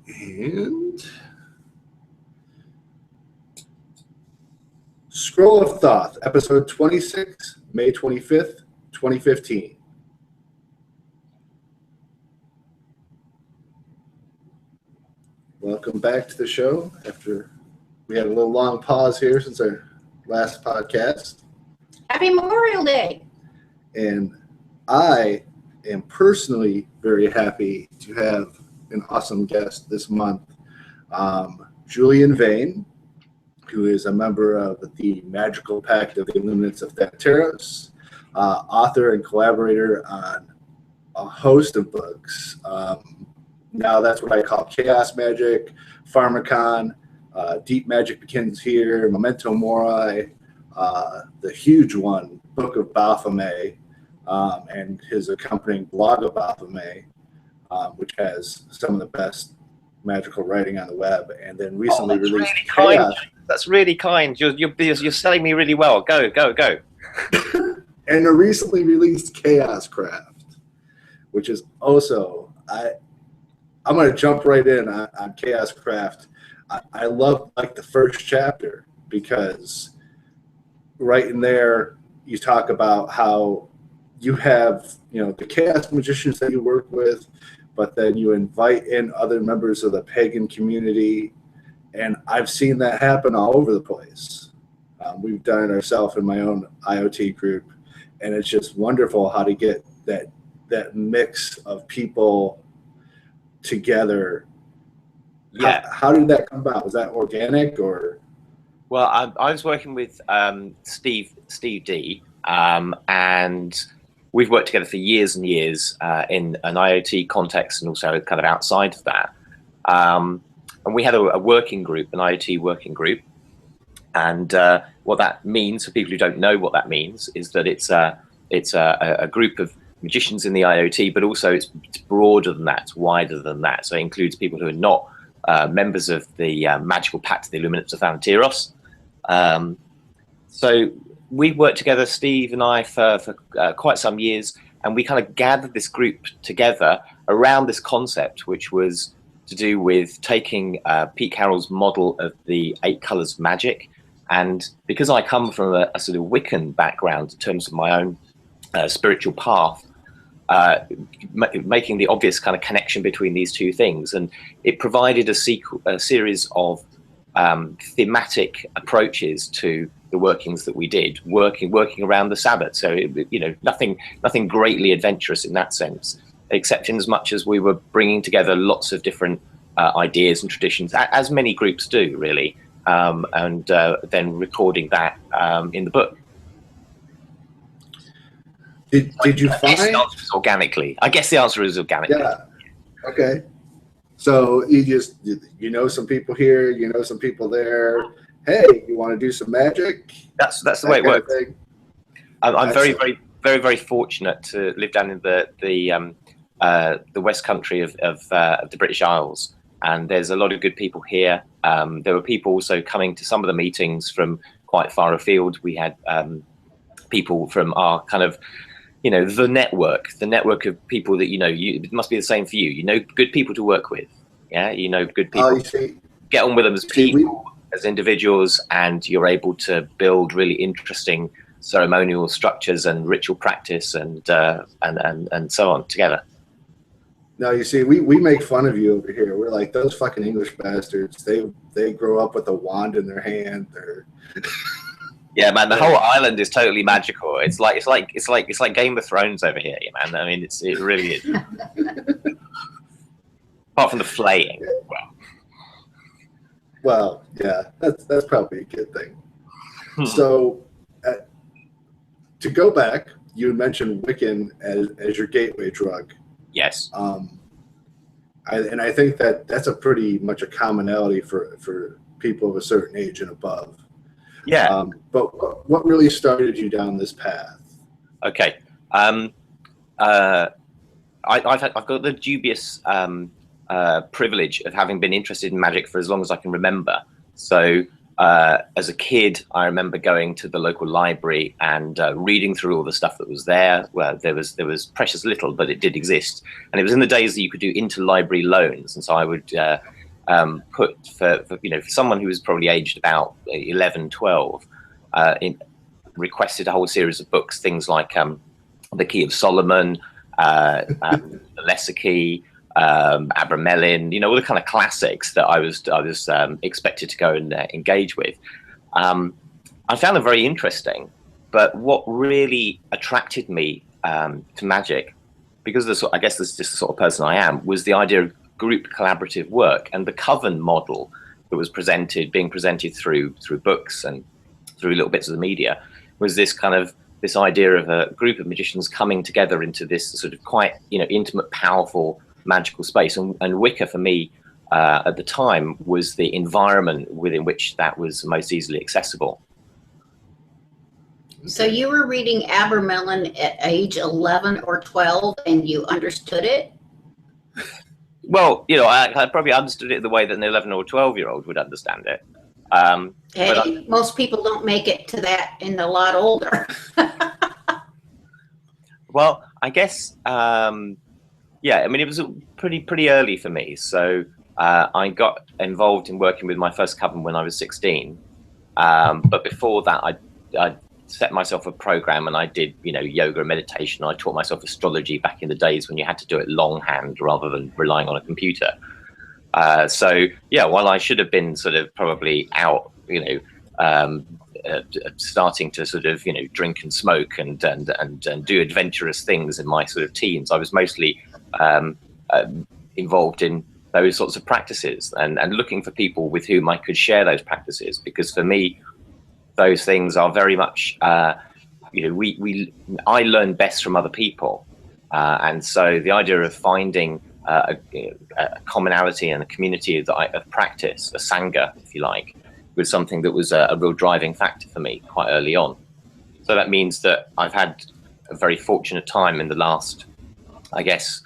And Scroll of Thoth, episode 26, May 25th, 2015. Welcome back to the show after we had a little long pause here since our last podcast. Happy Memorial Day. And I am personally very happy to have an awesome guest this month, Julian Vayne, who is a member of the Magical Pact of the Illuminates of Thanateros, author and collaborator on a host of books. Now that's what I call Chaos Magic, Pharmacon, Deep Magic Begins Here, Memento Mori, the huge one, Book of Baphomet, and his accompanying blog of Baphomet, which has some of the best magical writing on the web, and then recently released really Chaos. That's really kind. You're selling me really well. Go. And a recently released Chaos Craft, which is also I'm going to jump right in on Chaos Craft. I love like the first chapter because right in there you talk about how you have, the chaos magicians that you work with, but then you invite in other members of the pagan community. And I've seen that happen all over the place. We've done it ourselves in my own IoT group. And it's just wonderful how to get that mix of people together. Yeah. How did that come about? Was that organic or? Well, I was working with Steve D, and we've worked together for years and years in an IoT context and also kind of outside of that. And we had a working group, an IoT working group. And what that means, for people who don't know what that means, is that it's a group of magicians in the IoT, but also it's broader than that, it's wider than that. So it includes people who are not members of the Magical Pact of the Illuminates of Thanateros. So we worked together, Steve and I, for quite some years, and we kind of gathered this group together around this concept, which was to do with taking Pete Carroll's model of the 8 colors of magic. And because I come from a sort of Wiccan background in terms of my own spiritual path, making the obvious kind of connection between these two things, and it provided a series of thematic approaches to the workings that we did, working around the Sabbath. So nothing greatly adventurous in that sense, except in as much as we were bringing together lots of different ideas and traditions, as many groups do, really, and then recording that in the book. Did you find? The answer is organically. I guess the answer is organically. Yeah. Okay. So you know some people here, you know some people there. Hey, you want to do some magic? That's the way it works. I'm very fortunate to live down in the West Country of the British Isles, and there's a lot of good people here. There were people also coming to some of the meetings from quite far afield. We had people from our kind of, the network of people that, it must be the same for you. Good people to work with. Yeah, good people. Get on with them as people, as individuals, and you're able to build really interesting ceremonial structures and ritual practice and so on together. Now, you see, we make fun of you over here. We're like, those fucking English bastards. They grow up with a wand in their hand. Yeah, man, the whole island is totally magical. It's like Game of Thrones over here, man. I mean, it really is. Apart from the flaying. Well, yeah, that's probably a good thing. So, to go back, you mentioned Wiccan as your gateway drug. Yes. I think that's a pretty much a commonality for people of a certain age and above. Yeah. But what really started you down this path? Okay. I've got the dubious privilege of having been interested in magic for as long as I can remember. So as a kid, I remember going to the local library and reading through all the stuff that was there. Well, there was precious little, but it did exist. And it was in the days that you could do interlibrary loans. And so I would put for for someone who was probably aged about 11, 12, requested a whole series of books, things like The Key of Solomon, The Lesser Key, Abramelin, all the kind of classics that I was expected to go and engage with. I found them very interesting, but what really attracted me to magic, because I guess this is just the sort of person I am, was the idea of group collaborative work and the coven model that was being presented through books and through little bits of the media, was this idea of a group of magicians coming together into this sort of quite intimate, powerful, magical space. And Wicca for me at the time was the environment within which that was most easily accessible. So you were reading Abramelin at age 11 or 12 and you understood it? Well, I probably understood it the way that an 11 or 12-year-old would understand it. Hey, most people don't make it to that in a lot older. Well, I guess, yeah, I mean, it was pretty early for me. So I got involved in working with my first coven when I was 16. But before that, I set myself a program and I did, yoga and meditation. I taught myself astrology back in the days when you had to do it longhand rather than relying on a computer. So yeah, while I should have been sort of probably out, starting to sort of, drink and smoke and do adventurous things in my sort of teens, I was mostly involved in those sorts of practices and looking for people with whom I could share those practices, because for me, those things are very much, I learn best from other people. And so the idea of finding a commonality and a community of practice, a sangha, if you like, was something that was a real driving factor for me quite early on. So that means that I've had a very fortunate time in the last, I guess,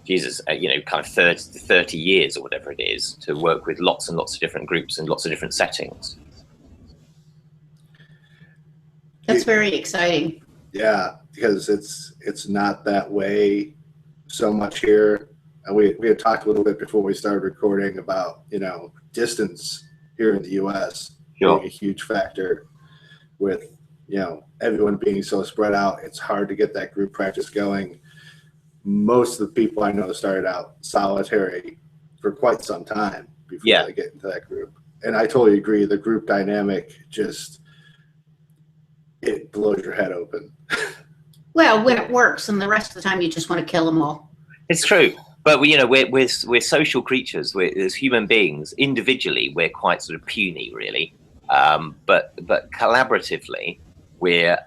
kind of 30 years or whatever it is, to work with lots and lots of different groups and lots of different settings. That's very exciting. Yeah, because it's not that way so much here. And we had talked a little bit before we started recording about, distance here in the U.S. Sure. being a huge factor with, everyone being so spread out. It's hard to get that group practice going. Most of the people I know started out solitary for quite some time before they get into that group. And I totally agree. The group dynamic it blows your head open. Well, when it works, and the rest of the time you just want to kill them all. It's true. But we're social creatures. As human beings, individually, we're quite sort of puny, really. But collaboratively, we're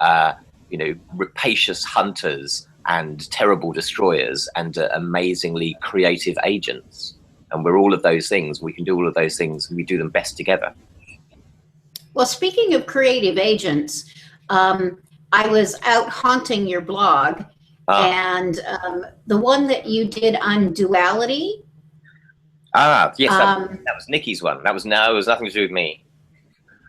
rapacious hunters and terrible destroyers and amazingly creative agents. And we're all of those things. We can do all of those things, and we do them best together. Well, speaking of creative agents, I was out haunting your blog. And the one that you did on duality. Yes, that was Nikki's one. It was nothing to do with me.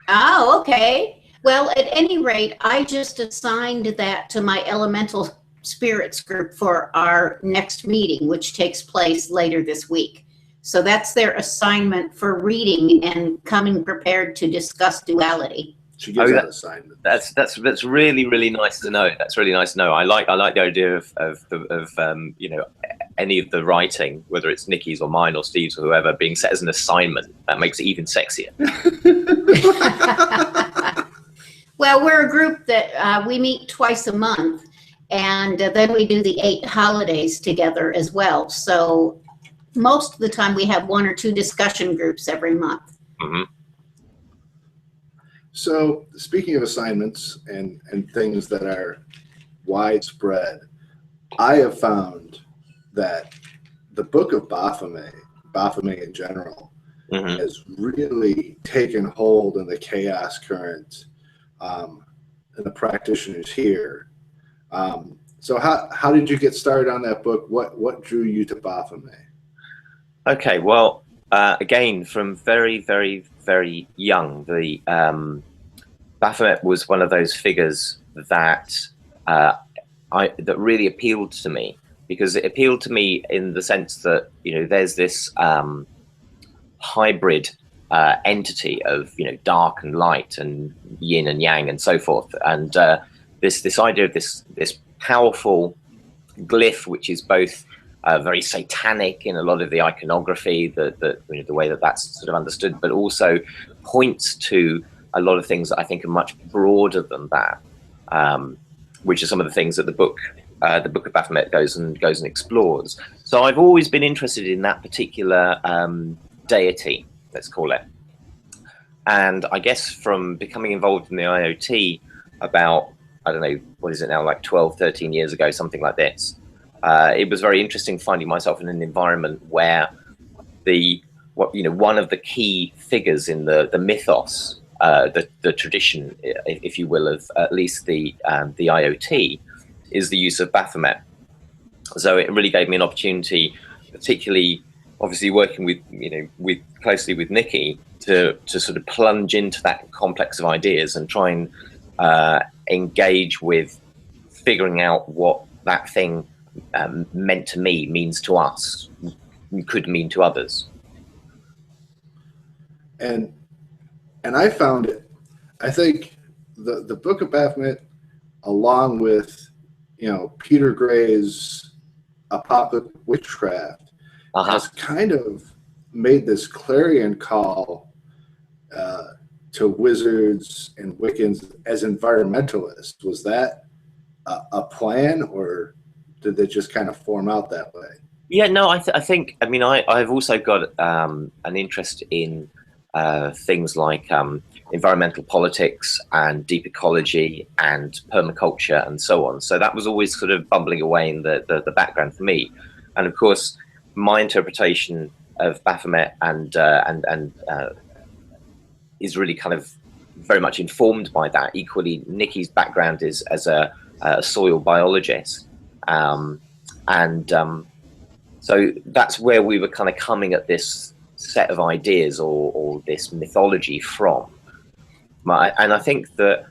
Oh, okay. Well, at any rate, I just assigned that to my elemental spirits group for our next meeting, which takes place later this week. So that's their assignment for reading and coming prepared to discuss duality. She gives that assignment. That's really, really nice to know. That's really nice to know. I like the idea of any of the writing, whether it's Nikki's or mine or Steve's or whoever, being set as an assignment. That makes it even sexier. Well, we're a group that we meet twice a month, and then we do the 8 holidays together as well. So most of the time we have 1 or 2 discussion groups every month. Mm-hmm. So speaking of assignments and things that are widespread, I have found that the book of Baphomet in general, has really taken hold in the chaos current and the practitioners here. So how did you get started on that book? What drew you to Baphomet? Okay, well, again, from very, very, very young, the Baphomet was one of those figures that that really appealed to me, because it appealed to me in the sense that there's this hybrid entity of, you know, dark and light and yin and yang and so forth. And this idea of this powerful glyph, which is both very satanic in a lot of the iconography, the way that that's sort of understood, but also points to a lot of things that I think are much broader than that, which are some of the things that the book of Baphomet goes and explores. So I've always been interested in that particular deity, let's call it. And I guess from becoming involved in the IoT about, I don't know, what is it now, like 12, 13 years ago, something like this, it was very interesting finding myself in an environment where one of the key figures in the mythos, the tradition, if you will, of at least the IoT, is the use of Baphomet. So it really gave me an opportunity, particularly obviously working with closely with Nikki, to sort of plunge into that complex of ideas and try and engage with figuring out what that thing meant to me, means to us, could mean to others. And I found it, I think the Book of Baphomet, along with, Peter Gray's Apocalyptic Witchcraft, has kind of made this clarion call to wizards and Wiccans as environmentalists. Was that a plan, or did they just kind of form out that way? Yeah, no, I think, I mean, I've also got an interest in things like environmental politics and deep ecology and permaculture and so on. So that was always sort of bubbling away in the background for me. And of course, my interpretation of Baphomet and is really kind of very much informed by that. Equally, Nikki's background is as a soil biologist. So that's where we were kind of coming at this set of ideas or this mythology from. And I think that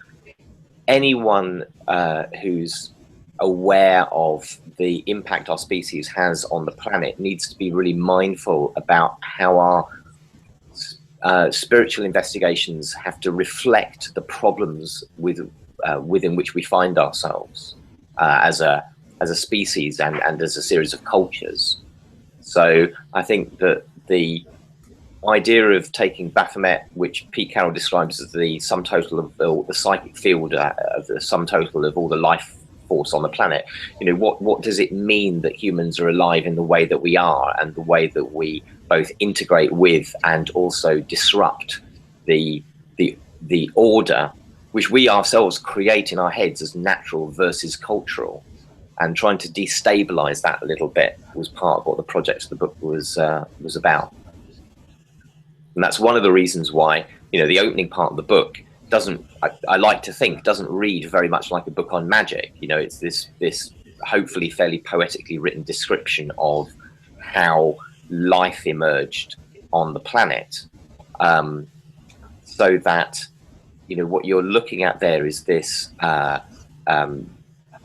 anyone who's aware of the impact our species has on the planet needs to be really mindful about how our spiritual investigations have to reflect the problems within which we find ourselves as a species and as a series of cultures. So I think that the idea of taking Baphomet, which Pete Carroll describes as the sum total of the psychic field, of the sum total of all the life force on the planet, what does it mean that humans are alive in the way that we are, and the way that we both integrate with and also disrupt the order which we ourselves create in our heads as natural versus cultural, and trying to destabilize that a little bit was part of what the project of the book was about. And that's one of the reasons why, the opening part of the book doesn't, I like to think, doesn't read very much like a book on magic. It's this hopefully fairly poetically written description of how life emerged on the planet. So that, what you're looking at there is this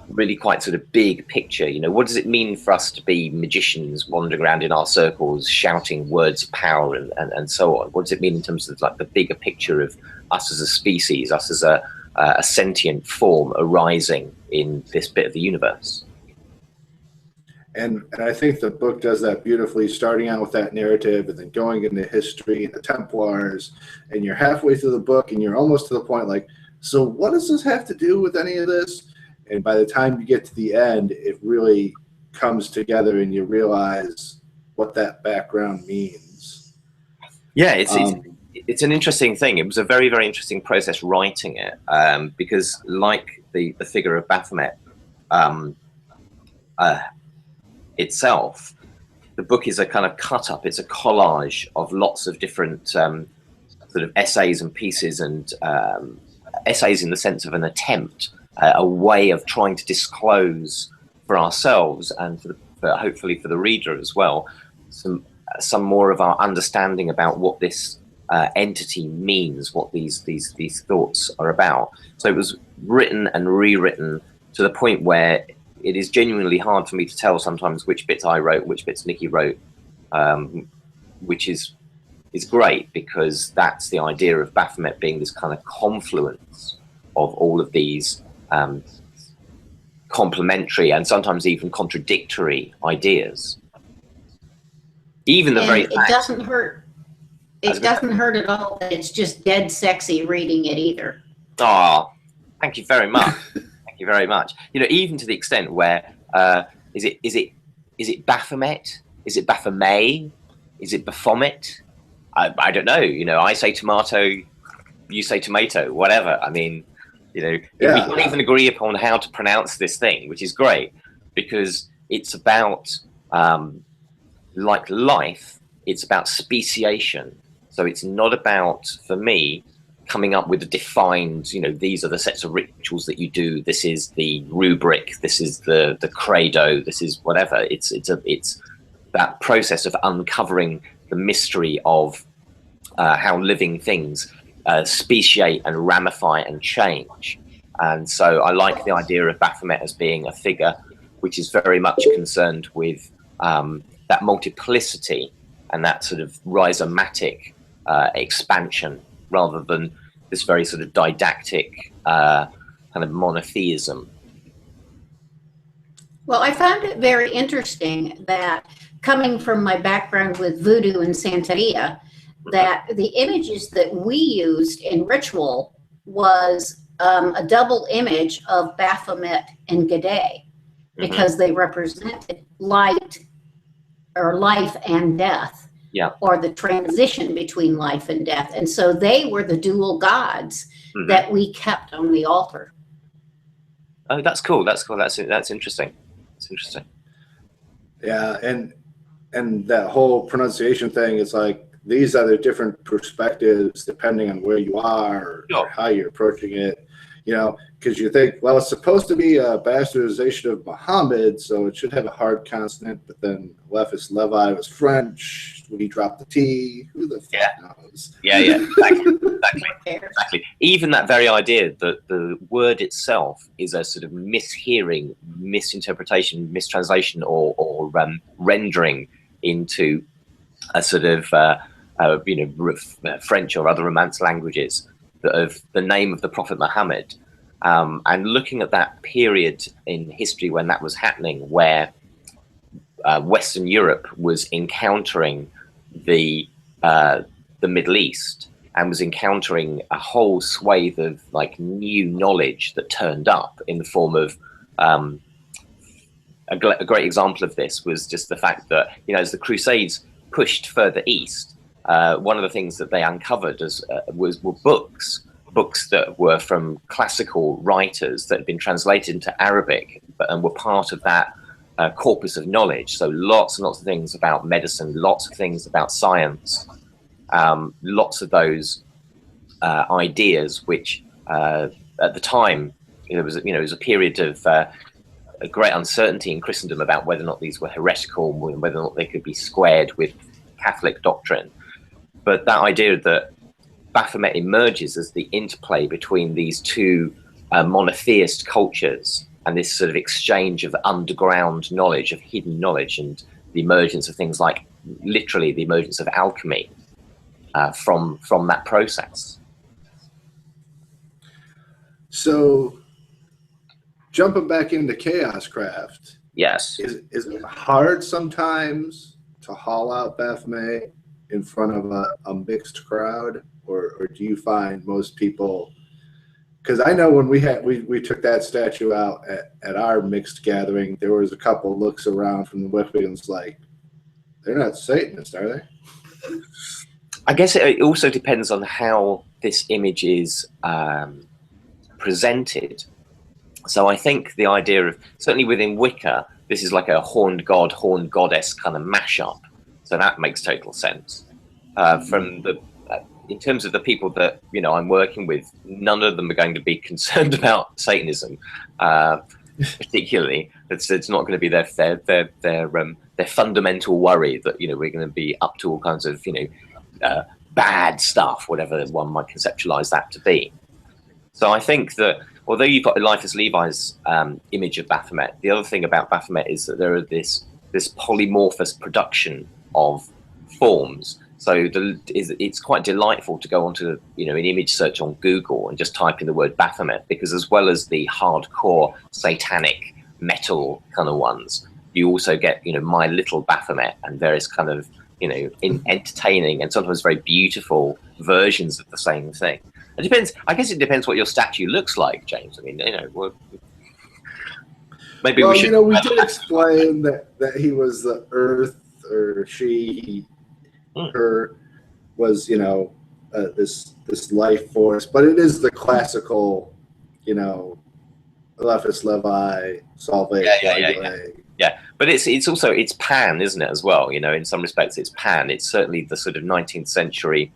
really quite sort of big picture. What does it mean for us to be magicians wandering around in our circles shouting words of power and so on? What does it mean in terms of like the bigger picture of us as a species, us as a sentient form arising in this bit of the universe? And I think the book does that beautifully, starting out with that narrative and then going into history and the Templars, and you're halfway through the book and you're almost to the point like, so what does this have to do with any of this? And by the time you get to the end, it really comes together and you realize what that background means. Yeah, it's an interesting thing. It was a very, very interesting process writing it, because like the figure of Baphomet itself, the book is a kind of cut up. It's a collage of lots of different sort of essays and pieces, and essays in the sense of an attempt, a way of trying to disclose for ourselves and hopefully for the reader as well, some more of our understanding about what this entity means, what these thoughts are about. So it was written and rewritten to the point where it is genuinely hard for me to tell sometimes which bits I wrote, which bits Nikki wrote, which is is great, because that's the idea of Baphomet being this kind of confluence of all of these complementary and sometimes even contradictory ideas. Even the very And it doesn't hurt. It doesn't hurt at all that it's just dead sexy reading it either. Oh, thank you very much. Thank you very much. You know, even to the extent where is it Baphomet? Is it Baphomet? Is it Baphomet? I don't know. You know, I say tomato, you say tomato, whatever. I mean, you know, we can't even agree upon how to pronounce this thing, which is great, because it's about like life. It's about speciation. So it's not about, for me, coming up with a defined, you know, these are the sets of rituals that you do. This is the rubric. This is the credo. This is whatever. It's that process of uncovering the mystery of how living things speciate and ramify and change. And so I like the idea of Baphomet as being a figure which is very much concerned with that multiplicity and that sort of rhizomatic expansion, rather than this very sort of didactic kind of monotheism. Well, I found it very interesting that, coming from my background with voodoo and Santeria, that the images that we used in ritual was a double image of Baphomet and G'day, because they represented light or life and death, or the transition between life and death. And so they were the dual gods that we kept on the altar. Oh, that's cool. That's cool. That's interesting. It's interesting. Yeah, and that whole pronunciation thing is like, these are the different perspectives depending on where you are or how you're approaching it. You know, because you think, well, it's supposed to be a bastardization of Muhammad, so it should have a hard consonant, but then Levis Levi was French. When he dropped the T, who the fuck knows? Yeah, exactly. Even that very idea that the word itself is a sort of mishearing, misinterpretation, mistranslation, or rendering into a sort of French or other Romance languages of the name of the Prophet Muhammad, and looking at that period in history when that was happening, where Western Europe was encountering the Middle East and was encountering a whole swathe of like new knowledge that turned up in the form of a great example of this was just the fact that, you know, as the Crusades pushed further east, one of the things that they uncovered were books that were from classical writers that had been translated into Arabic and were part of that corpus of knowledge. So lots and lots of things about medicine, lots of things about science, lots of those ideas which at the time it was a period of a great uncertainty in Christendom about whether or not these were heretical, whether or not they could be squared with Catholic doctrine. But that idea that Baphomet emerges as the interplay between these two monotheist cultures and this sort of exchange of underground knowledge, of hidden knowledge, and the emergence of things like, literally, the emergence of alchemy from that process. So, jumping back into Chaos Craft, yes, is it hard sometimes to haul out Baphomet in front of a mixed crowd, or do you find most people? Because I know when we took that statue out at our mixed gathering, there was a couple looks around from the Wiccans like, they're not Satanists, are they? I guess it also depends on how this image is presented. So I think the idea of, certainly within Wicca, this is like a horned god, horned goddess kind of mashup. So that makes total sense. In terms of the people that I'm working with, none of them are going to be concerned about Satanism, particularly. It's not going to be their fundamental worry that we're going to be up to all kinds of bad stuff, whatever one might conceptualize that to be. So I think that although you've got Eliphas Levi's image of Baphomet, the other thing about Baphomet is that there are this polymorphous production of forms So it's quite delightful to go onto, you know, an image search on Google and just type in the word Baphomet, because as well as the hardcore satanic metal kind of ones, you also get, you know, My Little Baphomet and various kind of, you know, entertaining and sometimes very beautiful versions of the same thing. It depends. I guess it depends what your statue looks like, James. I mean, you know, maybe we should. You know, we did explain that he was the Earth, or she, her was, you know, this life force, but it is the classical, you know, Alephus Levi, Solve. Yeah, but it's also, it's Pan, isn't it, as well? You know, in some respects, it's Pan. It's certainly the sort of 19th century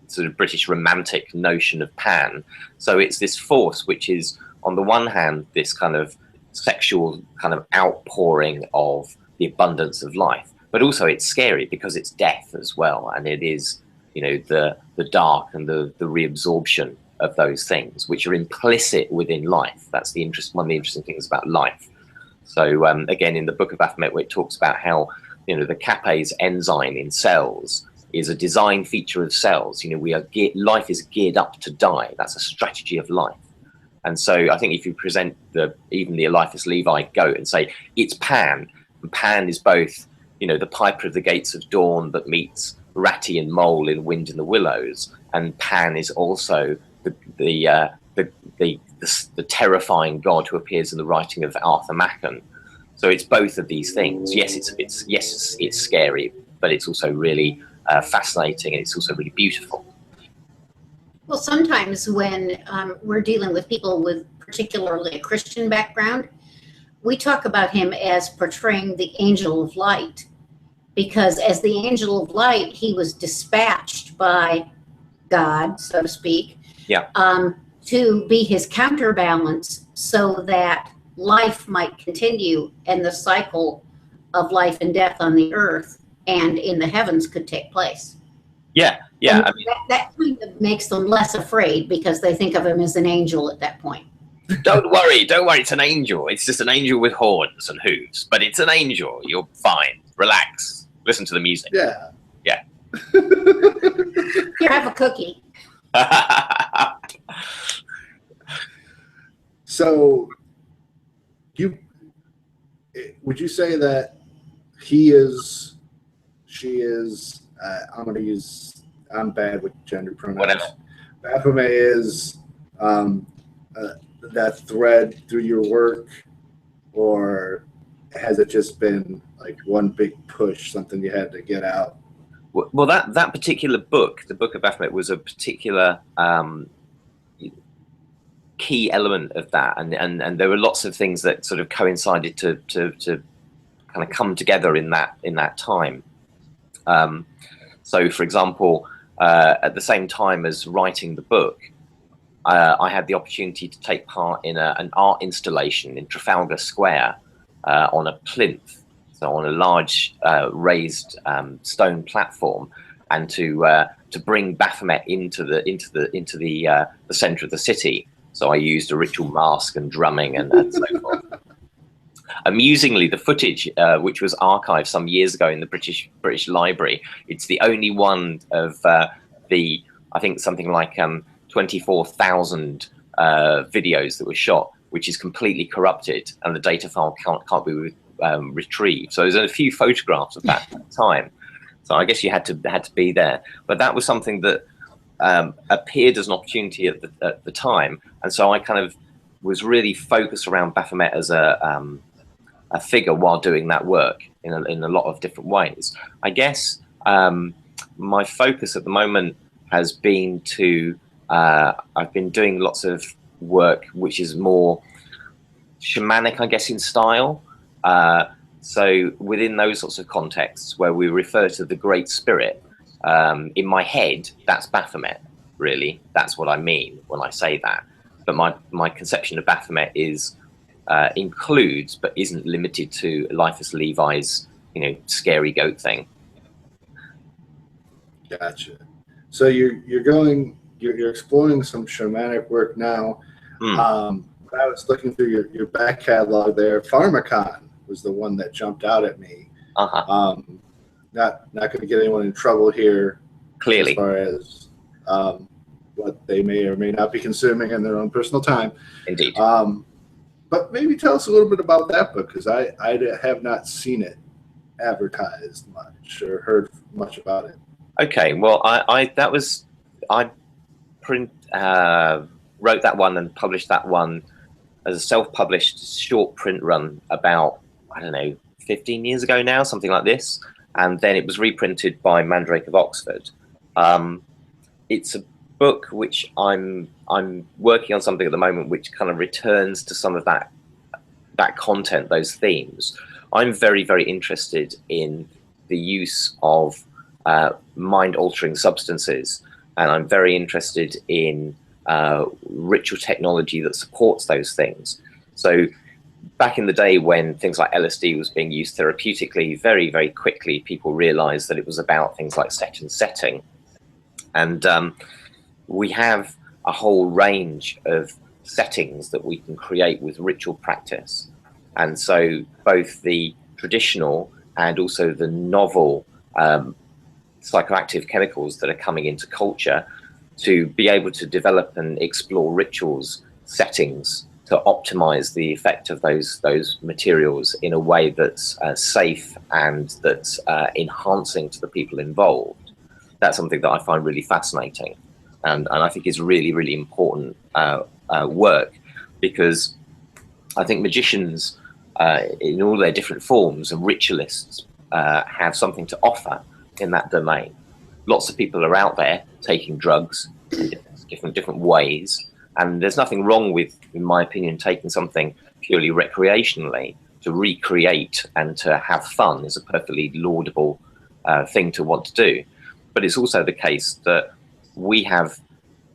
sort of British romantic notion of Pan. So it's this force which is, on the one hand, this kind of sexual kind of outpouring of the abundance of life, but also it's scary because it's death as well, and it is, you know, the dark and the reabsorption of those things which are implicit within life. That's one of the interesting things about life. So again, in the Book of Baphomet, where it talks about how, you know, the caspase enzyme in cells is a design feature of cells. You know, life is geared up to die. That's a strategy of life. And so I think if you present even the Alephus Levi goat and say it's Pan, and Pan is both, you know, the piper of the gates of dawn that meets Ratty and Mole in Wind in the Willows, and Pan is also the terrifying god who appears in the writing of Arthur Machen. So it's both of these things. Yes, it's scary, but it's also really fascinating, and it's also really beautiful. Well, sometimes when we're dealing with people with particularly a Christian background, we talk about him as portraying the angel of light, because as the angel of light, he was dispatched by God, so to speak, to be his counterbalance so that life might continue and the cycle of life and death on the earth and in the heavens could take place. Yeah. I mean, that kind of makes them less afraid because they think of him as an angel at that point. Don't worry. It's an angel. It's just an angel with horns and hooves, but it's an angel. You're fine. Relax. Listen to the music. Yeah. Here, have a cookie. So, would you say that he is, she is, I'm bad with gender pronouns. Whatever. Baphomet is that thread through your work, or has it just been like one big push, something you had to get out? Well, that particular book, the Book of Baphomet, was a particular key element of that, and there were lots of things that sort of coincided to kind of come together in that time. So, for example, at the same time as writing the book, I had the opportunity to take part in an art installation in Trafalgar Square on a plinth. So on a large raised stone platform, and to bring Baphomet into the center of the city. So I used a ritual mask and drumming and so forth. Amusingly, the footage, which was archived some years ago in the British Library, it's the only one of I think something like 24,000 videos that were shot, which is completely corrupted, and the data file can't be retrieved. So there's a few photographs of that time. So I guess you had to be there. But that was something that appeared as an opportunity at the time, and so I kind of was really focused around Baphomet as a figure while doing that work in a lot of different ways. I guess my focus at the moment has been to I've been doing lots of work which is more shamanic, I guess, in style. So within those sorts of contexts where we refer to the Great Spirit, in my head, that's Baphomet, really. That's what I mean when I say that. But my conception of Baphomet is includes, but isn't limited to, Alephus Levi's, scary goat thing. Gotcha. So you're exploring some shamanic work now. When I was looking through your back catalog there, Pharmacon was the one that jumped out at me. not going to get anyone in trouble here. Clearly. As far as what they may or may not be consuming in their own personal time. Indeed. But maybe tell us a little bit about that book, because I have not seen it advertised much or heard much about it. Okay, well, I wrote that one and published that one as a self-published short print run about, I don't know, 15 years ago now, something like this, and then it was reprinted by Mandrake of Oxford. It's a book which I'm working on something at the moment which kind of returns to some of that content, those themes. I'm very, very interested in the use of mind-altering substances, and I'm very interested in ritual technology that supports those things. So back in the day when things like LSD was being used therapeutically, very, very quickly people realized that it was about things like set and setting. And we have a whole range of settings that we can create with ritual practice. And so both the traditional and also the novel psychoactive chemicals that are coming into culture, to be able to develop and explore rituals, settings, to optimize the effect of those materials in a way that's safe and that's enhancing to the people involved. That's something that I find really fascinating, and I think is really, really important work, because I think magicians in all their different forms and ritualists have something to offer in that domain. Lots of people are out there taking drugs in different ways, and there's nothing wrong with, in my opinion, taking something purely recreationally. To recreate and to have fun is a perfectly laudable thing to want to do. But it's also the case that we have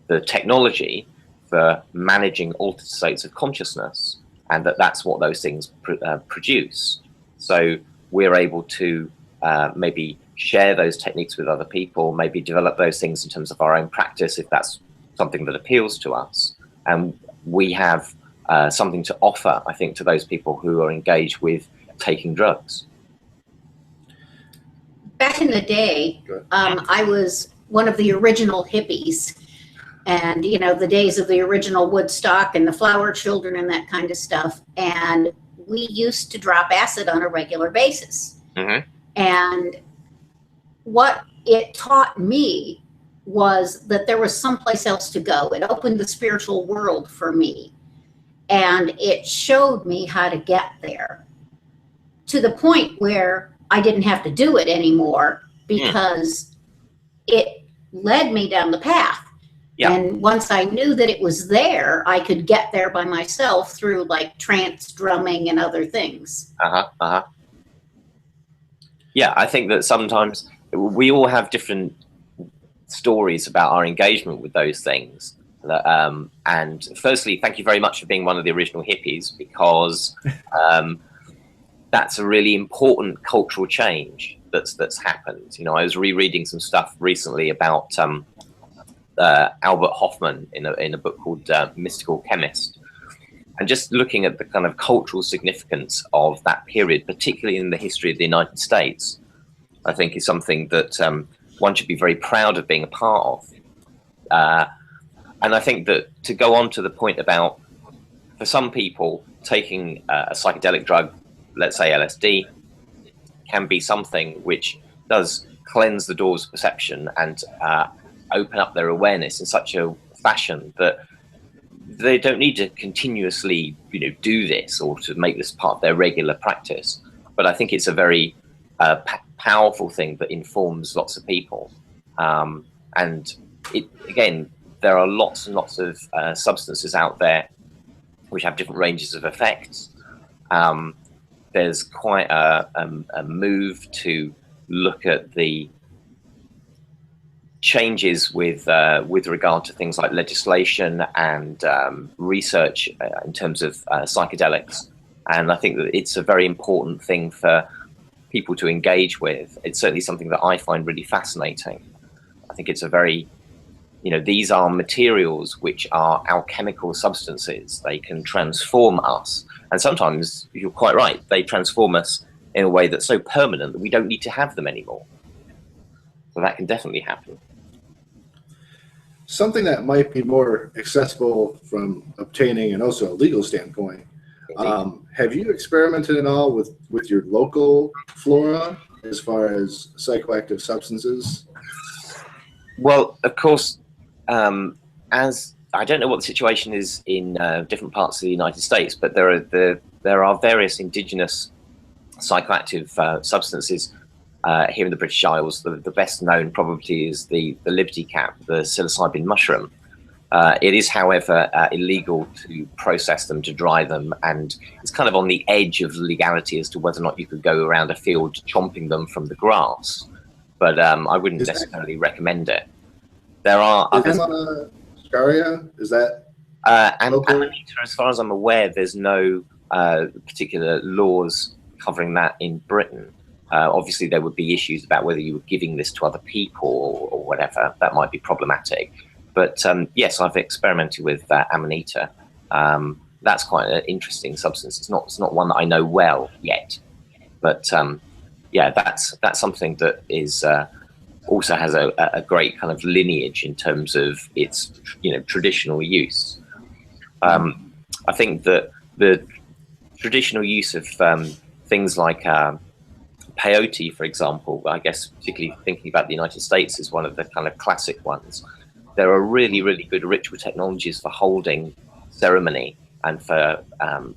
the technology for managing altered states of consciousness, and that's what those things produce. So we're able to maybe share those techniques with other people, maybe develop those things in terms of our own practice if that's something that appeals to us. And we have something to offer, I think, to those people who are engaged with taking drugs. Back in the day, I was one of the original hippies, and you know, the days of the original Woodstock and the Flower Children and that kind of stuff. And we used to drop acid on a regular basis. Mm-hmm. And what it taught me was that there was someplace else to go. It opened the spiritual world for me, and it showed me how to get there, to the point where I didn't have to do it anymore, because it led me down the path. Yep. And once I knew that it was there, I could get there by myself through like trance drumming and other things. Yeah, I think that sometimes we all have different stories about our engagement with those things. And firstly, thank you very much for being one of the original hippies, because that's a really important cultural change that's happened. You know, I was rereading some stuff recently about Albert Hoffman in a book called Mystical Chemist, and just looking at the kind of cultural significance of that period, particularly in the history of the United States, I think is something that one should be very proud of being a part of. And I think that, to go on to the point about, for some people, taking a psychedelic drug, let's say LSD, can be something which does cleanse the doors of perception and open up their awareness in such a fashion that they don't need to continuously, you know, do this or to make this part of their regular practice. But I think it's a very powerful thing that informs lots of people. And again, there are lots and lots of substances out there which have different ranges of effects. There's quite a move to look at the changes with regard to things like legislation and research in terms of psychedelics. And I think that it's a very important thing for people to engage with. It's certainly something that I find really fascinating. I think it's a very, you know, these are materials which are alchemical substances. They can transform us. And sometimes, you're quite right, they transform us in a way that's so permanent that we don't need to have them anymore. So that can definitely happen. Something that might be more accessible from obtaining and also a legal standpoint. Have you experimented at all with your local flora as far as psychoactive substances? Well, of course, as I don't know what the situation is in different parts of the United States, but there are various indigenous psychoactive substances here in the British Isles. The best known probably is the Liberty Cap, the psilocybin mushroom. It is, however, illegal to process them, to dry them, and it's kind of on the edge of legality as to whether or not you could go around a field chomping them from the grass. But I wouldn't necessarily recommend it. There are others. Is that and as far as I'm aware, there's no particular laws covering that in Britain. Obviously, there would be issues about whether you were giving this to other people or whatever. That might be problematic. But yes, I've experimented with Amanita. That's quite an interesting substance. It's not one that I know well yet, but yeah, that's something that is also has a great kind of lineage in terms of its traditional use. I think that the traditional use of things like peyote, for example, I guess particularly thinking about the United States, is one of the kind of classic ones. There are really, really good ritual technologies for holding ceremony and for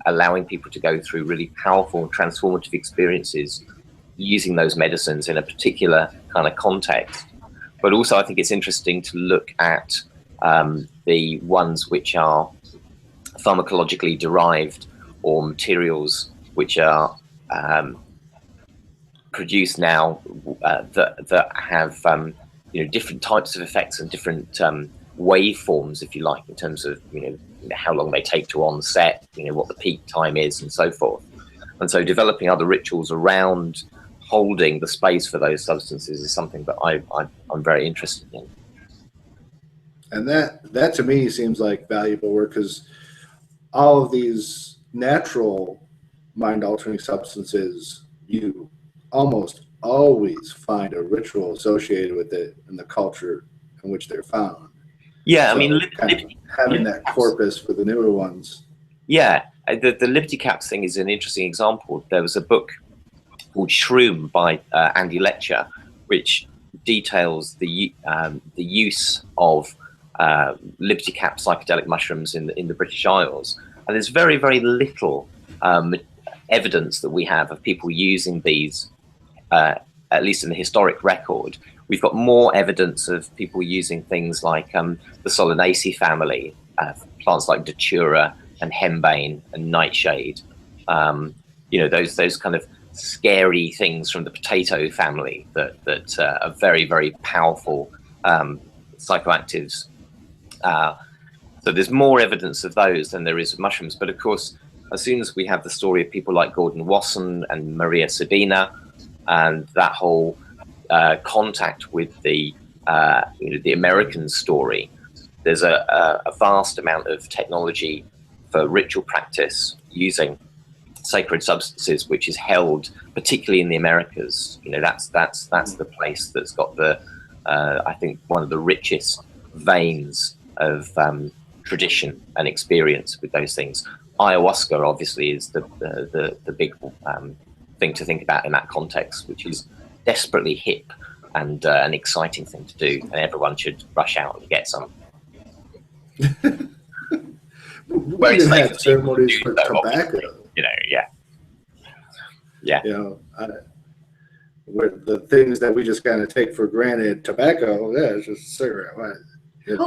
allowing people to go through really powerful and transformative experiences using those medicines in a particular kind of context. But also I think it's interesting to look at the ones which are pharmacologically derived, or materials which are produced now that have different types of effects and different waveforms, if you like, in terms of how long they take to onset, what the peak time is, and so forth. And so developing other rituals around holding the space for those substances is something that I'm very interested in. And that to me seems like valuable work, because all of these natural mind-altering substances, you almost always find a ritual associated with it in the culture in which they're found. Yeah, so I mean, having that corpus for the newer ones. Yeah, the Liberty Caps thing is an interesting example. There was a book called Shroom by Andy Letcher, which details the use of Liberty Cap psychedelic mushrooms in the British Isles. And there's very, very little evidence that we have of people using these, at least in the historic record. We've got more evidence of people using things like the Solanaceae family, plants like Datura and Henbane and Nightshade. Those kind of scary things from the potato family that are very, very powerful psychoactives. So there's more evidence of those than there is of mushrooms. But of course, as soon as we have the story of people like Gordon Wasson and Maria Sabina, and that whole contact with the American story, there's a vast amount of technology for ritual practice using sacred substances, which is held particularly in the Americas. That's the place that's got the I think one of the richest veins of tradition and experience with those things. Ayahuasca obviously is the big thing to think about in that context, which is desperately hip and an exciting thing to do, and everyone should rush out and get some. We even had ceremonies for tobacco. Yeah. Where the things that we just kind of take for granted, tobacco, it's just a cigarette.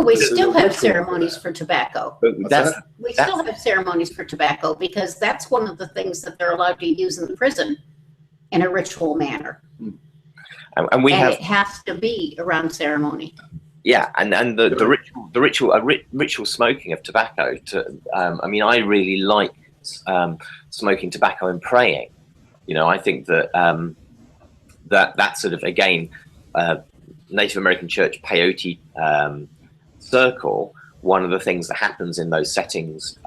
We still have ceremonies for tobacco. We still have ceremonies for tobacco, because that's one of the things that they're allowed to use in the prison in a ritual manner. And it has to be around ceremony. Yeah, and the ritual smoking of tobacco. I mean, I really like smoking tobacco and praying. I think that that sort of, again, Native American Church peyote circle. One of the things that happens in those settings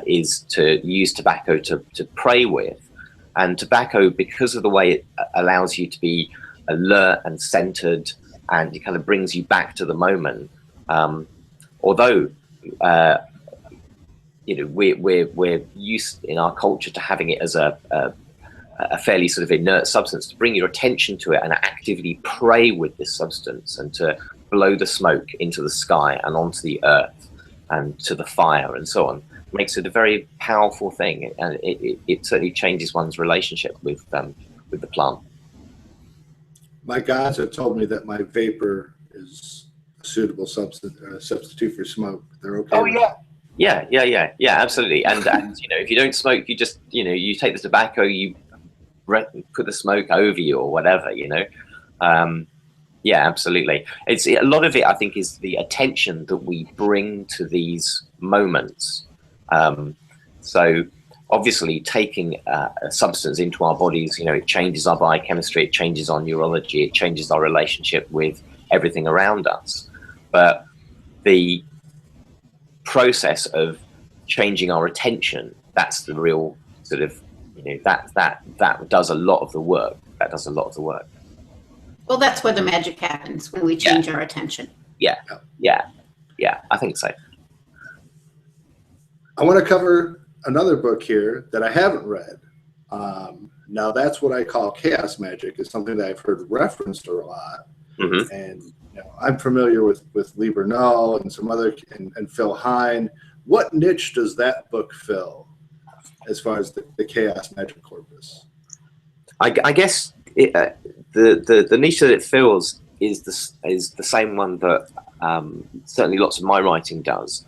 is to use tobacco to pray with, And tobacco, because of the way it allows you to be alert and centered, and it kind of brings you back to the moment. Although you know, we're used in our culture to having it as a fairly sort of inert substance, to bring your attention to it and actively pray with this substance, and to blow the smoke into the sky and onto the earth and to the fire and so on, makes it a very powerful thing, and it certainly changes one's relationship with the plant. My gods have told me that my vapor is a suitable substitute for smoke. They're okay. Oh yeah. Yeah, absolutely. And you know, if you don't smoke, you just, you know, you take the tobacco, you put the smoke over you or whatever, you know. Yeah, absolutely. It's a lot of it, I think, is the attention that we bring to these moments. So obviously taking a substance into our bodies, you know, it changes our biochemistry, it changes our neurology, it changes our relationship with everything around us. But the process of changing our attention, that's the real sort of, you know, that does a lot of the work. That does a lot of the work. Well, that's where the magic happens, when we change our attention. Yeah, I think so. I want to cover another book here that I haven't read. Now, that's what I call chaos magic. It's something that I've heard referenced a lot. Mm-hmm. And you know, I'm familiar with Lee Bernal and some other, and Phil Hine. What niche does that book fill as far as the chaos magic corpus? I guess the niche that it fills is the same one that certainly lots of my writing does,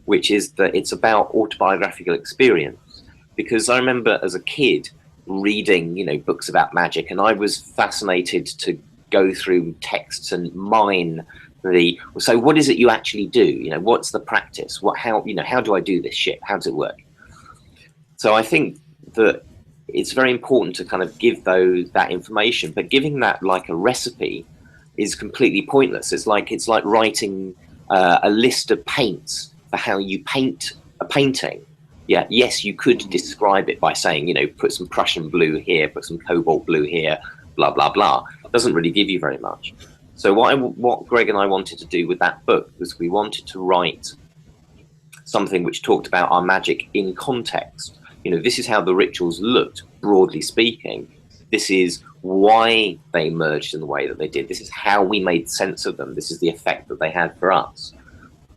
which is that it's about autobiographical experience. Because I remember as a kid reading, you know, books about magic, and I was fascinated to go through texts and mine so what is it you actually do? You know, what's the practice? How do I do this shit? How does it work? So I think that it's very important to kind of give that information, but giving that like a recipe is completely pointless. It's like writing a list of paints for how you paint a painting. Yeah, yes, you could describe it by saying, you know, put some Prussian blue here, put some cobalt blue here, blah, blah, blah. It doesn't really give you very much. So what Greg and I wanted to do with that book was we wanted to write something which talked about our magic in context. You know, this is how the rituals looked, broadly speaking. This is why they emerged in the way that they did. This is how we made sense of them. This is the effect that they had for us.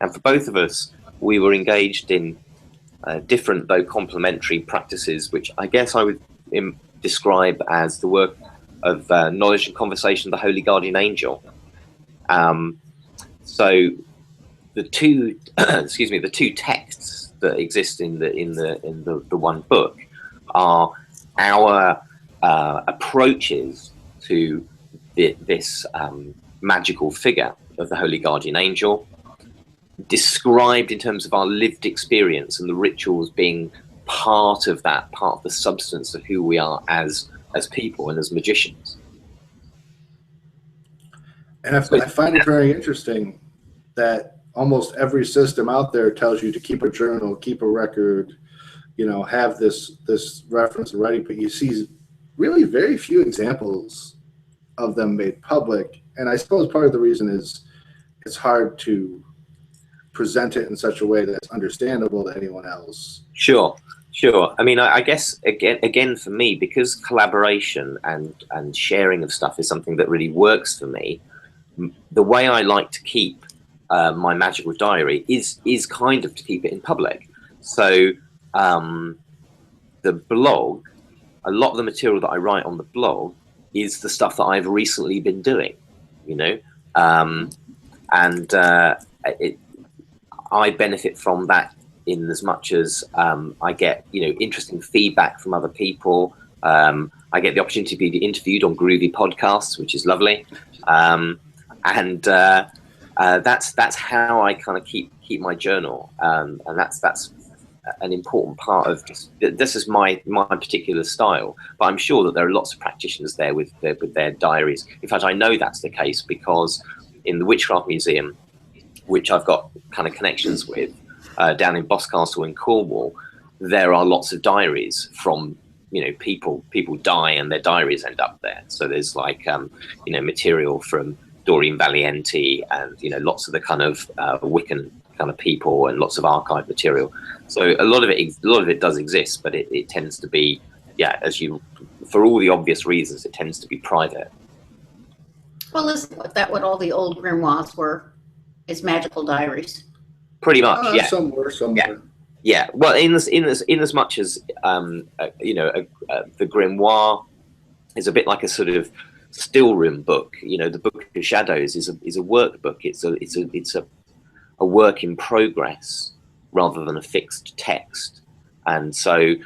And for both of us, we were engaged in different, though complementary practices, which I guess I would describe as the work of knowledge and conversation of the Holy Guardian Angel. So the two, the two texts that exist in the one book are our approaches to this magical figure of the Holy Guardian Angel, described in terms of our lived experience and the rituals being part of the substance of who we are as people and as magicians. And I find it very interesting that almost every system out there tells you to keep a journal, keep a record, you know, have this reference already, but you see really very few examples of them made public. And I suppose part of the reason is it's hard to present it in such a way that's understandable to anyone else. Sure. I mean, I guess again for me, because collaboration and sharing of stuff is something that really works for me. The way I like to keep my magical diary is kind of to keep it in public. So the blog, a lot of the material that I write on the blog is the stuff that I've recently been doing, you know, I benefit from that in as much as I get, you know, interesting feedback from other people. I get the opportunity to be interviewed on groovy podcasts, which is lovely. And that's how I kind of keep my journal, and that's an important part of this is my particular style. But I'm sure that there are lots of practitioners there with their diaries. In fact, I know that's the case because in the Witchcraft Museum, which I've got kind of connections with down in Boscastle in Cornwall, there are lots of diaries from people die and their diaries end up there. So there's like material from Doreen Valiente and lots of the kind of Wiccan kind of people and lots of archive material. So a lot of it does exist, but it tends to be, for all the obvious reasons, it tends to be private. Well, isn't what all the old grimoires were? Is magical diaries. Pretty much, yeah. Some were. Yeah. Well, in as much as the grimoire is a bit like a sort of still room book. The Book of Shadows is a workbook. It's a work in progress rather than a fixed text. And so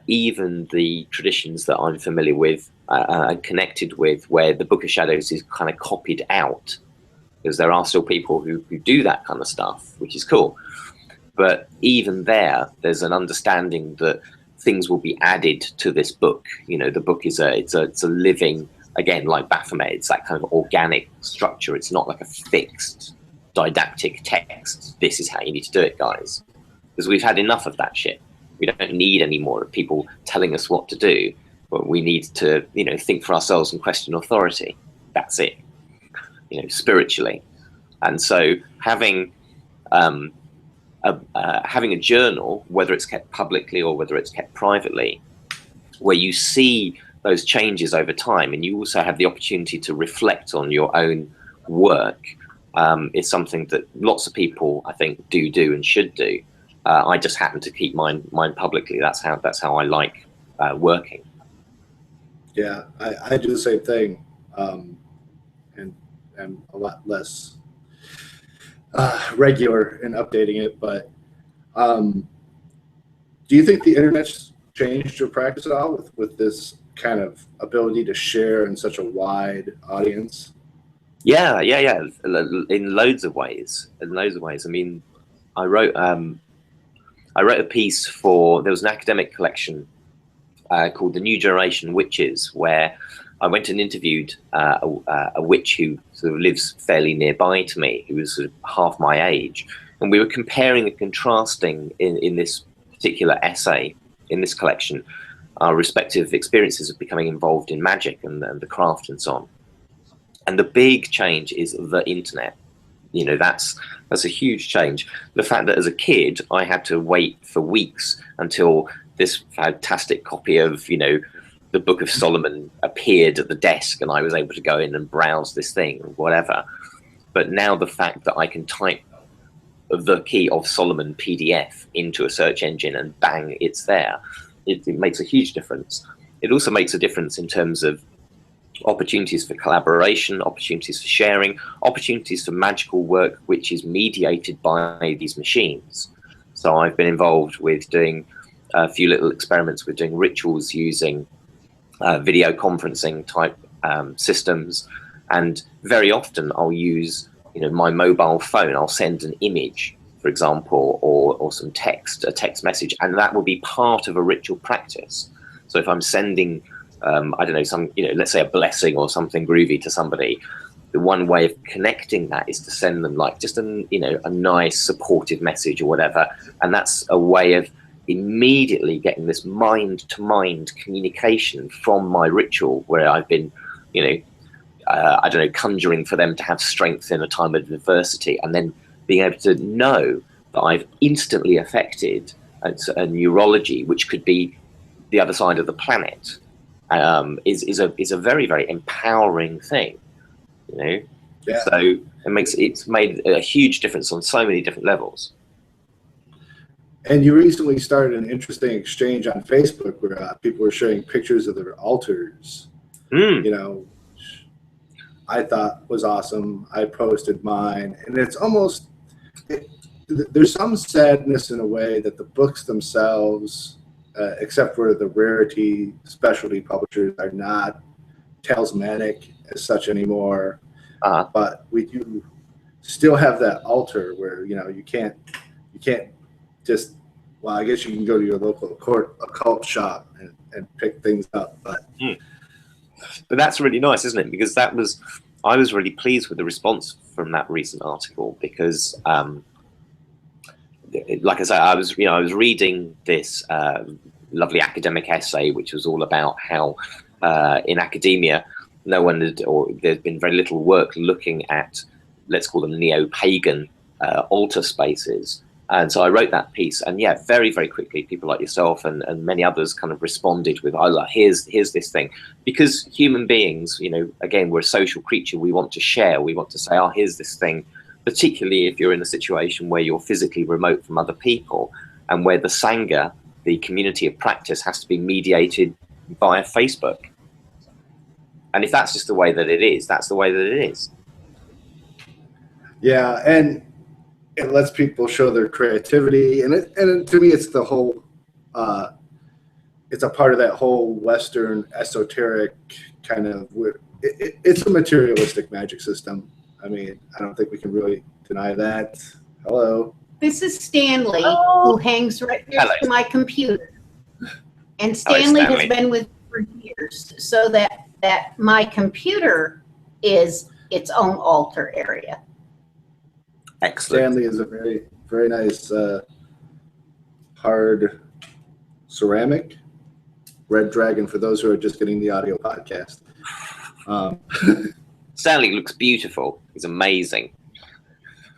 even the traditions that I'm familiar with and connected with, where the Book of Shadows is kind of copied out, because there are still people who do that kind of stuff, which is cool. But even there's an understanding that things will be added to this book. The book is it's a living, again, like Baphomet, it's that kind of organic structure. It's not like a fixed didactic text. This is how you need to do it, guys. Because we've had enough of that shit. We don't need any more of people telling us what to do, but we need to, think for ourselves and question authority. That's it, spiritually. And so having a journal, whether it's kept publicly or whether it's kept privately, where you see those changes over time, and you also have the opportunity to reflect on your own work, is something that lots of people, I think, do and should do. I just happen to keep mine publicly. That's how I like working. Yeah, I do the same thing, and I'm a lot less regular in updating it. But do you think the internet's changed your practice at all with this kind of ability to share in such a wide audience? Yeah. In loads of ways. I mean, I wrote a piece there was an academic collection called The New Generation Witches, where I went and interviewed a witch who sort of lives fairly nearby to me, who was sort of half my age. And we were comparing and contrasting in this particular essay, in this collection, our respective experiences of becoming involved in magic and the craft and so on. And the big change is the internet. That's a huge change. The fact that as a kid, I had to wait for weeks until this fantastic copy of, the Book of Solomon appeared at the desk and I was able to go in and browse this thing or whatever. But now the fact that I can type the Key of Solomon PDF into a search engine and bang, it's there, it makes a huge difference. It also makes a difference in terms of opportunities for collaboration, opportunities for sharing, opportunities for magical work which is mediated by these machines. So I've been involved with doing a few little experiments with doing rituals using video conferencing type systems, and very often I'll use my mobile phone. I'll send an image, for example, or some text, a text message, and that will be part of a ritual practice. So if I'm sending I don't know, some, let's say a blessing or something groovy to somebody, the one way of connecting that is to send them like just a nice supportive message or whatever. And that's a way of immediately getting this mind-to-mind communication from my ritual, where I've been, I don't know, conjuring for them to have strength in a time of adversity, and then being able to know that I've instantly affected a neurology, which could be the other side of the planet. Is a very, very empowering thing, Yeah. So it's made a huge difference on so many different levels. And you recently started an interesting exchange on Facebook where people were sharing pictures of their altars. I thought was awesome. I posted mine, and it's almost there's some sadness in a way that the books themselves, except for the rarity specialty publishers, are not talismanic as such anymore. But we do still have that altar where you can't just, well, I guess you can go to your local occult shop and pick things up, but that's really nice, isn't it? Because I was really pleased with the response from that recent article, because like I say, I was reading this lovely academic essay, which was all about how in academia, no one had, or there's been very little work looking at, let's call them neo-pagan altar spaces. And so I wrote that piece, and yeah, very, very quickly, people like yourself and many others kind of responded with, oh, look, here's this thing. Because human beings, you know, again, we're a social creature. We want to share. We want to say, oh, here's this thing, particularly if you're in a situation where you're physically remote from other people and where the Sangha, the community of practice, has to be mediated via Facebook. And if that's just the way that it is, that's the way that it is. Yeah, and it lets people show their creativity, and to me, it's the whole. It's a part of that whole Western esoteric kind of. It's a materialistic magic system. I mean, I don't think we can really deny that. Hello. This is Stanley, who hangs right next to my computer, and Stanley has been with me for years, so that my computer is its own altar area. Excellent. Stanley is a very, very nice hard ceramic red dragon for those who are just getting the audio podcast. Stanley looks beautiful. He's amazing.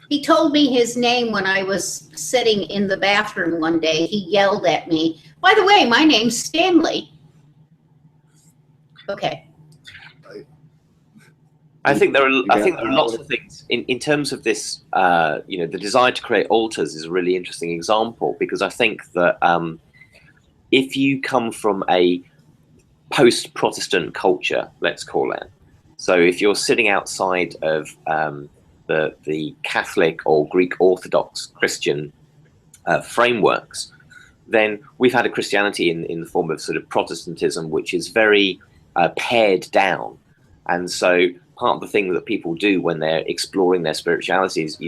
He told me his name when I was sitting in the bathroom one day. He yelled at me, by the way, my name's Stanley. Okay. I think there are lots of things in terms of this. You know, the desire to create altars is a really interesting example, because I think that if you come from a post-Protestant culture, let's call it, so if you're sitting outside of the Catholic or Greek Orthodox Christian frameworks, then we've had a Christianity in the form of sort of Protestantism, which is very pared down, and so part of the thing that people do when they're exploring their spirituality is,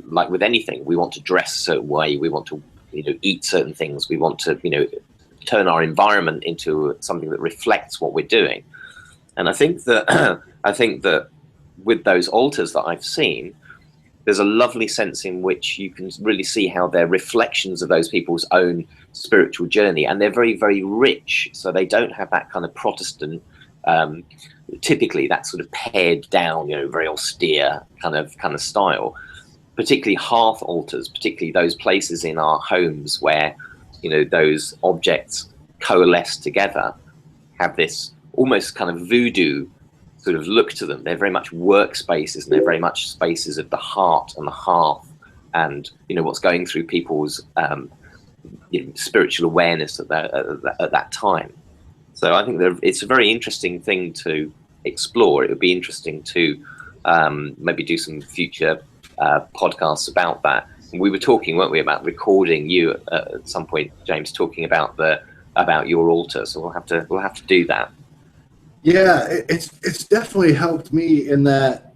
like with anything, we want to dress a certain way, we want to, you know, eat certain things, we want to, you know, turn our environment into something that reflects what we're doing. And I think that with those altars that I've seen, there's a lovely sense in which you can really see how they're reflections of those people's own spiritual journey, and they're very, very rich. So they don't have that kind of Protestant, typically that sort of pared down, you know, very austere kind of style. Particularly hearth altars, particularly those places in our homes where, you know, those objects coalesce together, have this almost kind of voodoo sort of look to them. They're very much workspaces, and they're very much spaces of the heart and the hearth, and, you know, what's going through people's you know, spiritual awareness at that time. So I think it's a very interesting thing to explore. It would be interesting to maybe do some future podcasts about that. And we were talking, weren't we, about recording you at some point, James, talking about your altar. So we'll have to do that. Yeah, it's definitely helped me in that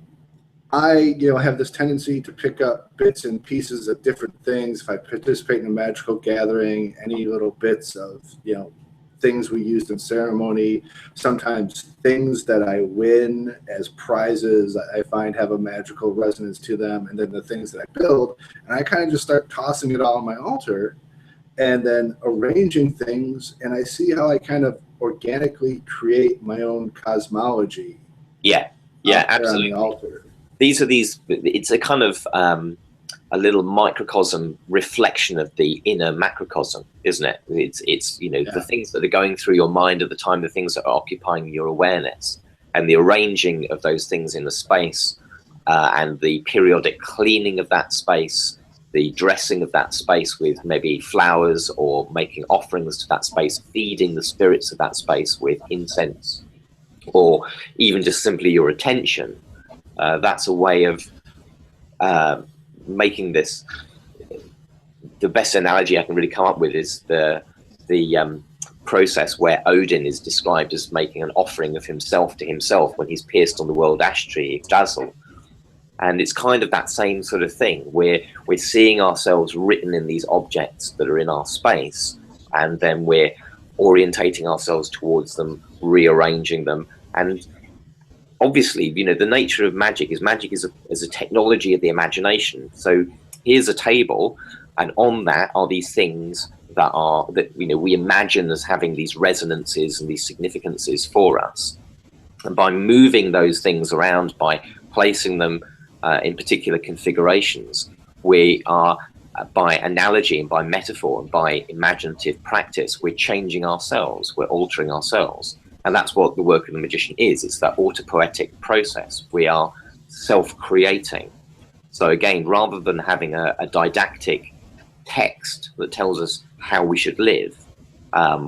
I, you know, have this tendency to pick up bits and pieces of different things. If I participate in a magical gathering, any little bits of, you know, things we used in ceremony, sometimes things that I win as prizes I find have a magical resonance to them, and then the things that I build, and I kind of just start tossing it all on my altar and then arranging things, and I see how I kind of organically create my own cosmology. Yeah, absolutely. On the altar. It's a kind of a little microcosm reflection of the inner macrocosm, isn't it? It's you know, the things that are going through your mind at the time, the things that are occupying your awareness, and the arranging of those things in the space, and the periodic cleaning of that space, the dressing of that space with maybe flowers, or making offerings to that space, feeding the spirits of that space with incense, or even just simply your attention. That's a way of making this. The best analogy I can really come up with is the process where Odin is described as making an offering of himself to himself when he's pierced on the world ash tree, Yggdrasil. And it's kind of that same sort of thing, where we're seeing ourselves written in these objects that are in our space, and then we're orientating ourselves towards them, rearranging them. And obviously, you know, the nature of magic is a technology of the imagination. So here's a table, and on that are these things that we imagine as having these resonances and these significances for us. And by moving those things around, by placing them in particular configurations, we are, by analogy and by metaphor and by imaginative practice, we're changing ourselves, we're altering ourselves. And that's what the work of the magician is. It's that autopoetic process. We are self-creating. So again, rather than having a didactic text that tells us how we should live,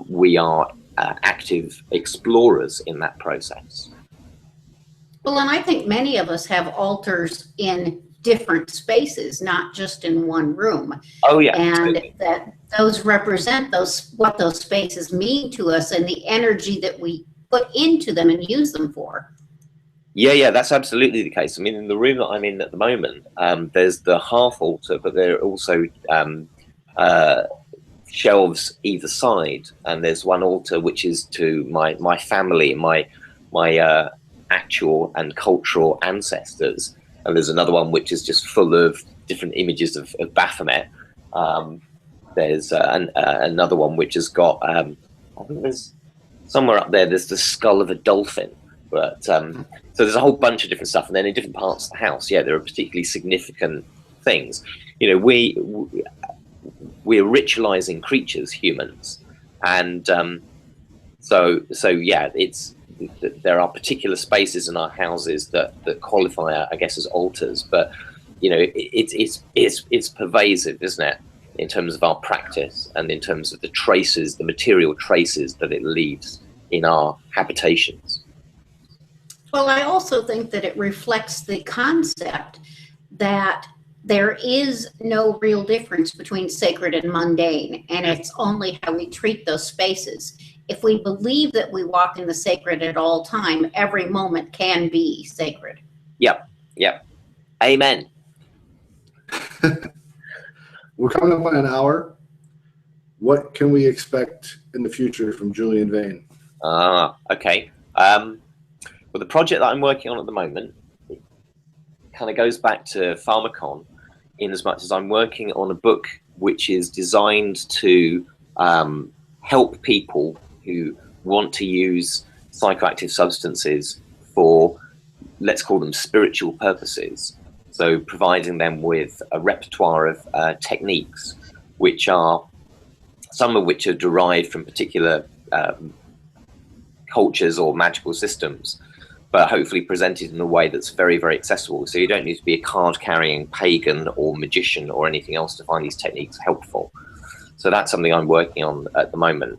we are active explorers in that process. Well, and I think many of us have altars in different spaces, not just in one room. Oh yeah. And totally. that those represent what those spaces mean to us and the energy that we put into them and use them for. Yeah, that's absolutely the case. I mean, in the room that I'm in at the moment, there's the half altar, but there are also shelves either side, and there's one altar which is to my family, my actual and cultural ancestors, and there's another one which is just full of different images of Baphomet. There's another one which has got I think there's somewhere up there, there's the skull of a dolphin. But so there's a whole bunch of different stuff, and then in different parts of the house, yeah, there are particularly significant things. We're ritualizing creatures, humans, and so yeah, there are particular spaces in our houses that qualify, I guess, as altars. But it's pervasive, isn't it, in terms of our practice and in terms of the traces, the material traces that it leaves in our habitations. Well, I also think that it reflects the concept that there is no real difference between sacred and mundane, and it's only how we treat those spaces. If we believe that we walk in the sacred at all time, every moment can be sacred. Yep. Amen. We're coming up on an hour. What can we expect in the future from Julian Vayne? Okay. Well, the project that I'm working on at the moment kind of goes back to Pharmacon, in as much as I'm working on a book which is designed to help people who want to use psychoactive substances for, let's call them, spiritual purposes. So providing them with a repertoire of techniques, which are, some of which are derived from particular cultures or magical systems, but hopefully presented in a way that's very, very accessible. So you don't need to be a card-carrying pagan or magician or anything else to find these techniques helpful. So that's something I'm working on at the moment.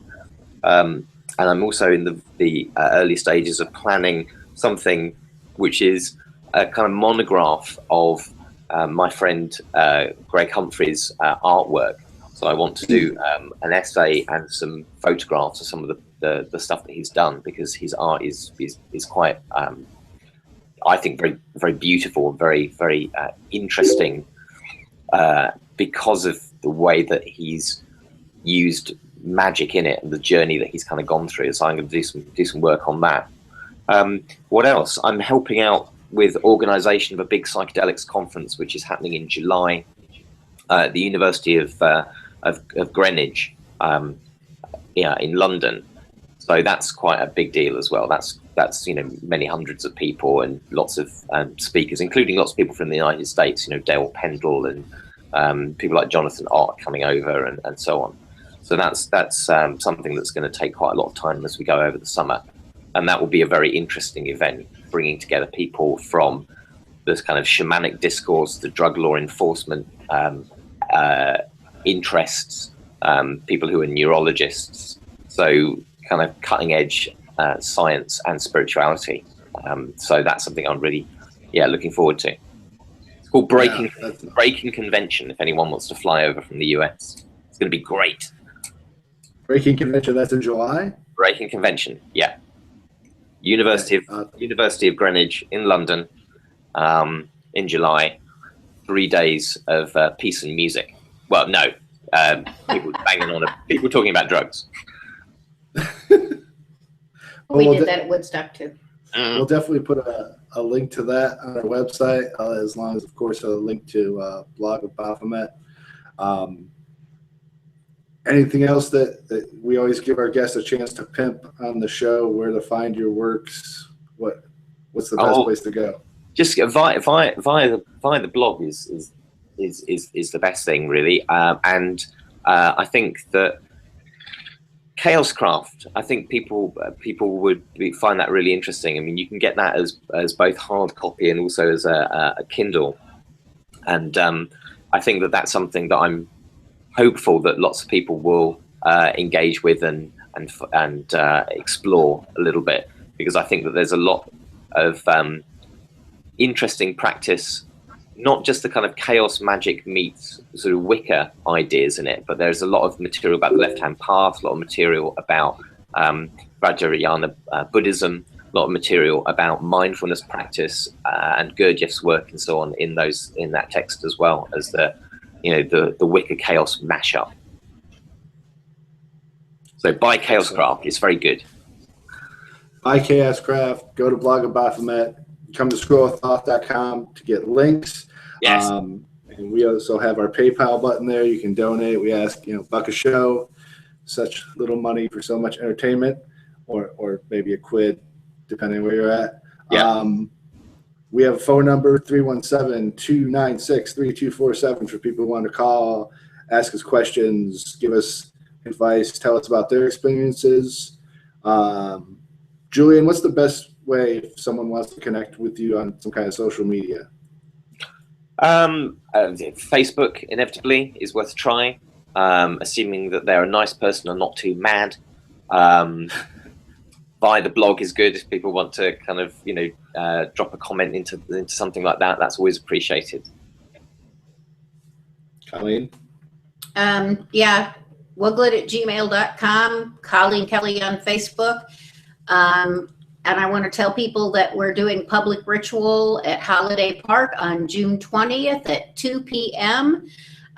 And I'm also in the early stages of planning something which is a kind of monograph of my friend Greg Humphrey's artwork. So I want to do an essay and some photographs of some of the stuff that he's done, because his art is quite, I think, very, very beautiful and very, very interesting because of the way that he's used magic in it and the journey that he's kind of gone through. So I'm going to do some work on that. What else? I'm helping out with organisation of a big psychedelics conference, which is happening in July at the University of Greenwich, in London. So that's quite a big deal as well. That's many hundreds of people and lots of speakers, including lots of people from the United States. Dale Pendle and people like Jonathan Ott coming over and so on. So that's something that's going to take quite a lot of time as we go over the summer, and that will be a very interesting event, bringing together people from this kind of shamanic discourse, the drug law enforcement interests, people who are neurologists, so kind of cutting edge science and spirituality. So that's something I'm really looking forward to. It's called Breaking Convention, if anyone wants to fly over from the US. It's going to be great. Breaking Convention, that's in July? Breaking Convention, yeah. University of Greenwich in London in July. 3 days of peace and music. Well, no, people banging on, people talking about drugs. We did that at Woodstock too. We'll definitely put a link to that on our website, as long as, of course, a link to blog of Baphomet. anything else that we always give our guests a chance to pimp on the show, where to find your works? What's the best place to go? Just via the blog is the best thing, really. And I think that Chaoscraft, I think people would find that really interesting. I mean, you can get that as both hard copy and also as a Kindle. And I think that that's something that I'm hopeful that lots of people will engage with and explore a little bit, because I think that there's a lot of interesting practice, not just the kind of chaos magic meets sort of Wicca ideas in it, but there's a lot of material about the left-hand path, a lot of material about Vajrayana Buddhism, a lot of material about mindfulness practice and Gurdjieff's work and so on in that text, as well as the Wicca chaos mashup. So buy Chaoscraft, it's very good. Buy Chaoscraft, go to blog of Baphomet, come to scrollwiththoth.com to get links. Yes. And we also have our PayPal button there. You can donate. We ask, $1 a show, such little money for so much entertainment, or maybe a quid, depending where you're at. Yeah. We have a phone number, 317-296-3247 for people who want to call, ask us questions, give us advice, tell us about their experiences. Julian, what's the best way if someone wants to connect with you on some kind of social media? Facebook, inevitably, is worth a try, assuming that they're a nice person and not too mad. Via the blog is good if people want to kind of, drop a comment into something like that. That's always appreciated. Colleen? Yeah, wuglet@gmail.com, Colleen Kelly on Facebook. And I want to tell people that we're doing public ritual at Holiday Park on June 20th at 2 p.m.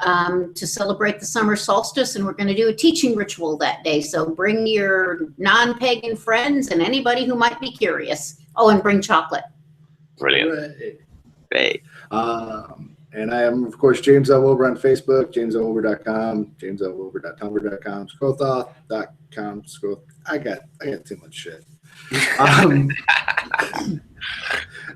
To celebrate the summer solstice, and we're going to do a teaching ritual that day. So bring your non-pagan friends and anybody who might be curious. Oh, and bring chocolate. Brilliant. Great. And I am, of course, James L. Wilbur on Facebook, jameslwilbur.com, jameslwilbur.tumblr.com, scrollthoth.com. I got too much shit.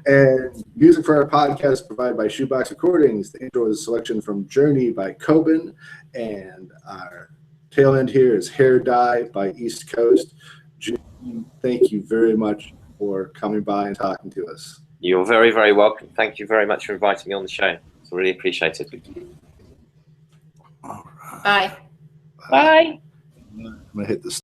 And music for our podcast is provided by Shoebox Recordings. The intro is a selection from Journey by Coben, and our tail end here is Hair Dye by East Coast. Julian, thank you very much for coming by and talking to us. You're very, very welcome. Thank you very much for inviting me on the show. It's really appreciated. All right. Bye. Bye. I'm going to hit this.